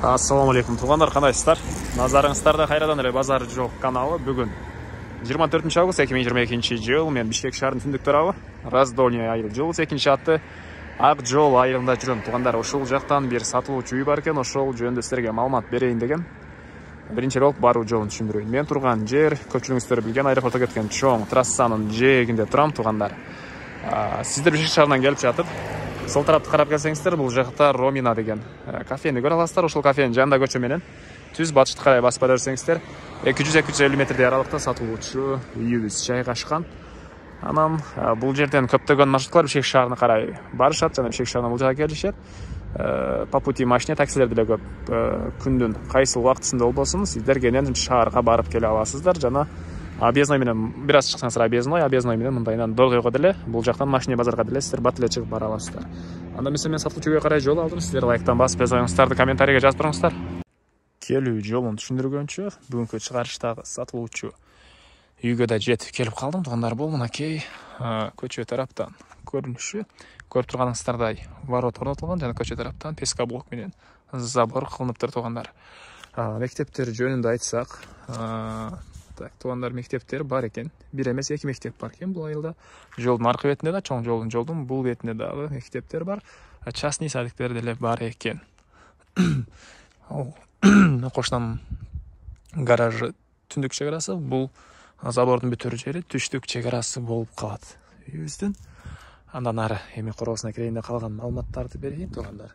Ассаламу алейкум туғандар, қандайсыздар? Назарыңыздарда қайрадан эле базар жоқ каналы. Бүгін 24 август 2022 жыл мен Бишкек шаарынын түндүк тарабы Раздольный айыл жол 2 атты Ак жол айылында жүрөм. Туғандар, ошол жактан бир сатылуучу үй бар экен, ошол жөнүндө силерге маалымат берейин деген. Биринчи болуп баруу жолун түшүндүрөйүн. Мен турган жер көпчүлүгүңүздөр билген аэропортко кеткен чоң трассанын жээгинде турам, туғандар. Сиздер Бишкек шаарынан келип жатып, сол тарапты карап келсеңиздер, бул жакта Ромина деген кафени көрө аласыздар. Ошол кафенин жанында көчө менен түз батышты карай басып бара берсеңиздер, 200-250 метрдей аралыкта сатылуучу үйүбүз жайгашкан. Анан бул жерден көптөгөн маршруткалар Бишкек шаарына карай барышат жана Бишкек шаарына бул жака келишет. По пути машина таксилер деле көп. Күндүн кайсы убактысында болбосун, сиздер кенен шаарга барып келе аласыздар. Жана объездной менен бир аз чыксаңыздар, объездной менен мындайынан Долгойго деле, бул жактан машина базарга деле сиздер бат эле чыгып бара аласыздар. Анда мен сатылуучуга карай жол алдым. Сиздер лайктан басып, өз оюңуздарды комментарийге жазып туруңуздар. Келүү жолун түшүндүргөнчө, бүгүнкү чыгарыштагы сатылуучу үйгө да жетип келип калдым. Тугандар, бул мынакей көчө тараптан көрүнүшү. Көрүп турганыңыздардай ворот орнотулган жана көчө тараптан песка блок менен забор кылыныптыр. Тугандар, мектептер жөнүндө айтсак, тугандар, мектептер бар экен. Бир эмес, 2 мектеп бар экен бул айылда. Жолдун аркы бетинде да, чоң жолдун бул бетинде дагы мектептер бар. Частный садиктер деле бар экен. Кошунан гаражы түндүк чек арасы, бул забордун бүтөр жери түштүк чек арасы болуп калат үйүбүздүн. Андан ары эми короосуна кирейин деп калган маалыматтарды берейин. Тугандар,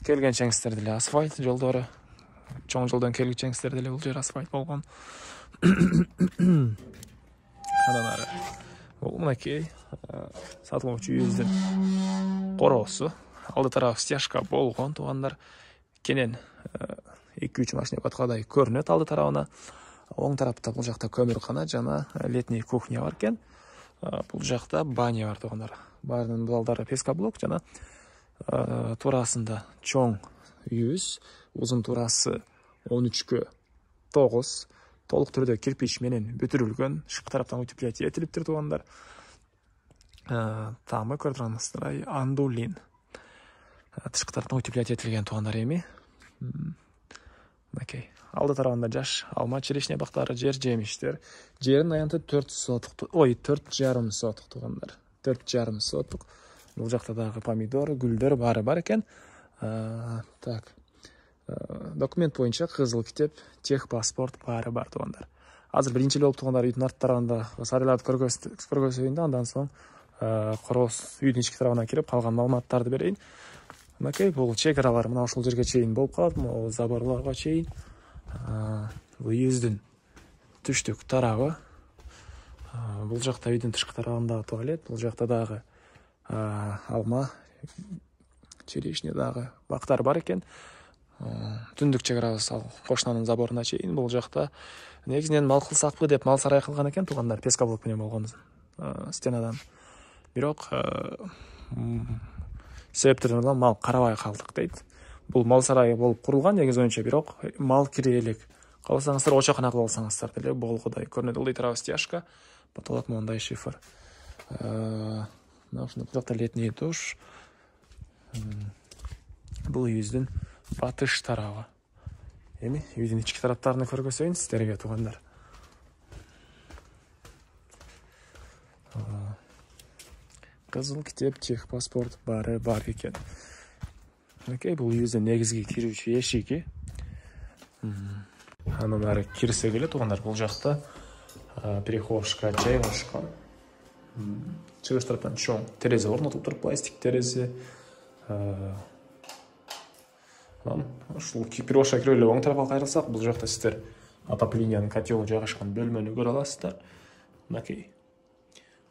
келгенчеңиздер деле асфальт жолдору, чоң жолдон келгенчеңиздер деле бул жер асфальт болгон. Андан ары бул мынакей сатылуучу үйүбүздүн короосу. Алды тарабы стяжка болгон. Тугандар, кенен 2-3 машина баткадай көрүнөт алды тарабына. Оң тарапта бул жакта көмүркана жана летний кухня бар экен. Бул жакта баня бар. Тугандар, баарынын балдары песка блок жана туурасында чоң үйүбүз. Узун туурасы 13-кө 9, толук түрдө кирпич менен бүтүрүлгөн, шык тараптан утеплять этилиптир. Тугандар, тамы көрүп турганыңыздай андулин тышкы тараптан утеплять этилген. Тугандар, эми мынакей алды тарабында жаш алма, черешня бактары, жер жемиштер. Жерин аянты 4 сотук, 4,5 сотук. Тугандар, 4,5 сотук. Бул жакта дагы помидор, гүлдөр баары бар экен. Так, документ боюнча кызыл китеп, тех паспорт баары бар. Тугандар, азыр биринчи болуп тугандар үйдүн арт тарабында сарайларды көргөзөйүн да, андан соң короос үйдүн ички тарабына кирип калган маалыматтарды берейин. Мынакей бул чек аралар мына ушул жерге чейин болуп калат, могу заборлорго чейин. Үйүбүздүн түштүк тарабы. Бул жакта үйдүн тышкы тарабында туалет, бул жакта дагы алма, черешня дагы бактар бар экен. Түндүк чек арабыз ал кошунанын заборуна чейин. Бул жакта негизинен мал кылсакпы деп мал сарай кылган экен. Тугандар, песка блок менен болгон стенадан. Бирок себептерден улам мал карабай калдык дейт. Бул мал сарайы болуп курулган негизи боюнча, бирок мал кире элек. Калсаңыздар очокана кылып алсаңыздар деле болгодай көрүнөт. Ылдый тарабы стяжка, потолок моундай шифр. Мына ушундай жакта летний душ. Бул үйүбүздүн батыш тарабы. Эми үйдүн ички тараптарын көргөзөйүн сиздерге. Тугандар, кызыл китеп, тех паспорт баары бар экен. Окей, бул үйүбүздүн негизги кирүүчү эшиги. Андан ары кирсек эле, тугандар, бул жакта перехожка жайгашкан. Чыгыш тараптан чоң терезе орнотулуптур, пластик терезе. Ушул перехожка кирип эле оң тарапка кайрылсак, бул жакта сиздер отоплениянын котелу жайгашкан бөлмөнү көрө аласыздар. Мынакей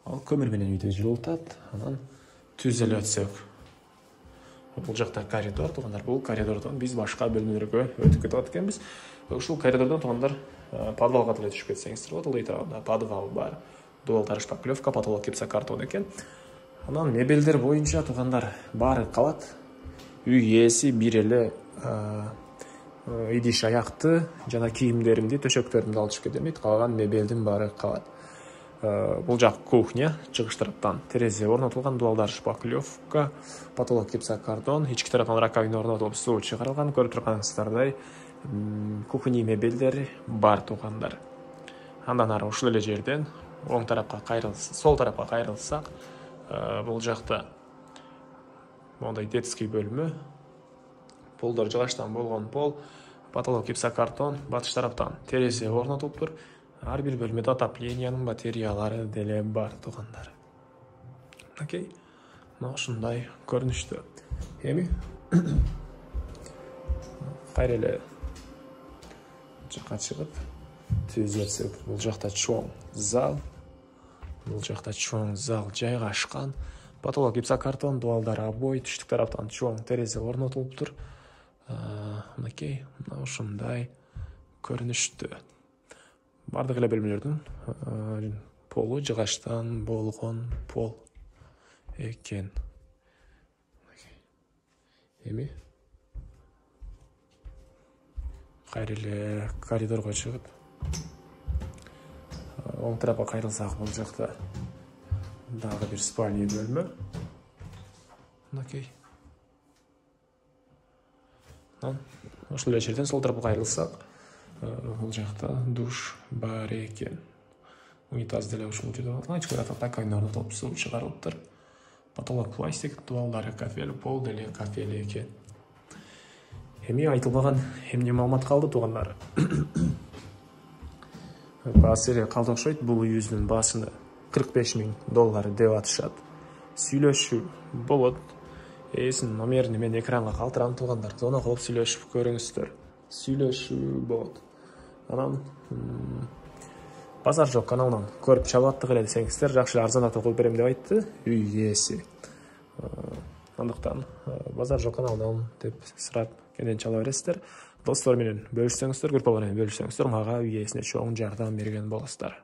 ал көмүр менен үйдө жылытат. Анан түз эле өтсөк, бул жакта коридор. Тугандар, бул коридордон биз башка бөлмөлөргө өтүп кетип атат экенбиз. Ушул коридордон, тугандар, подвалга деле түшүп кетсеңиздер болот. Ылдый тарабында подвал бар. Дуалдар шпаклевка, потолок гипсокартон экен. Анан мебелдер боюнча, тугандар, баары калат. Үй ээси бир эле идиш аякты жана кийимдеримди, төшөктөрүмдү алып чыгып кетем дейт. Калган мебелдин баары калат. Бұл жақ кухня, шығыш тараптан терезе орнатылған, дуалдар шпаклевка, потолок гипсокартон, ички тараптан раковина орнатылып, суу чыгарылган. Көрүп турганыңыздардай кухня мебелдер бар туғандар. Андан ары ушул эле жерден оң тарапка кайрылса, сол тарапка кайрылсак, бул жакта мондай детский бөлмө, полдор жыгачтан болгон пол, потолок гипсокартон, батыш тараптан терезе орнотулуп тур. Ар бир бөлмөдө отоплениянын батареялары деле бар тугандар. Окей. Мына ушундай көрүнүштө. Эми кайра эле жакка чыгып түзөтсөк, бул жакта чоң зал. Бул жакта чоң зал жайгашкан. Потолок гипсокартон, дуалдар обой, түштүк тараптан чоң терезе орнотулуп тур. Окей. Мына ушундай көрүнүштө. Бардык эле бөлмөлөрдүн полу жыгачтан болгон пол экен. Эми кайра эле коридорго чыгып, оң тарапка кайрылсак, бул жакта дагы бир спальный бөлмө. Окей. Ошол эле жерден сол тарапка кайрылсак, бул жакта душ бар экен. Унитаз деле ушул жерде бар. Ички тарапта раковина орнотулуп, суу чыгарылыптыр. Потолок пластик, дуалдары кафель, пол деле кафель экен. Эми айтылбаган эмне маалымат калды туугандар? Баасы эле калды окшойт. Бул үйүбүздүн баасыны $45,000 деп атышат. Сүйлөшүү болот. Эсин номерин мен экранга калтырам туугандар. Зона кылып сүйлөшүп көрүңүздөр. Сүйлөшүү болот. Анан Базар жок каналынан көрүп чалып аттык эле десеңиздер, жакшы арзандатып кылып берем деп айтты үй ээси. Андыктан Базар жок каналынан деп сурап кенен чала бересиздер. Достор менен бөлүшсөңүздөр, группалар менен бөлүшсөңүздөр, мага үй ээсине чоң жардам берген болосуздар.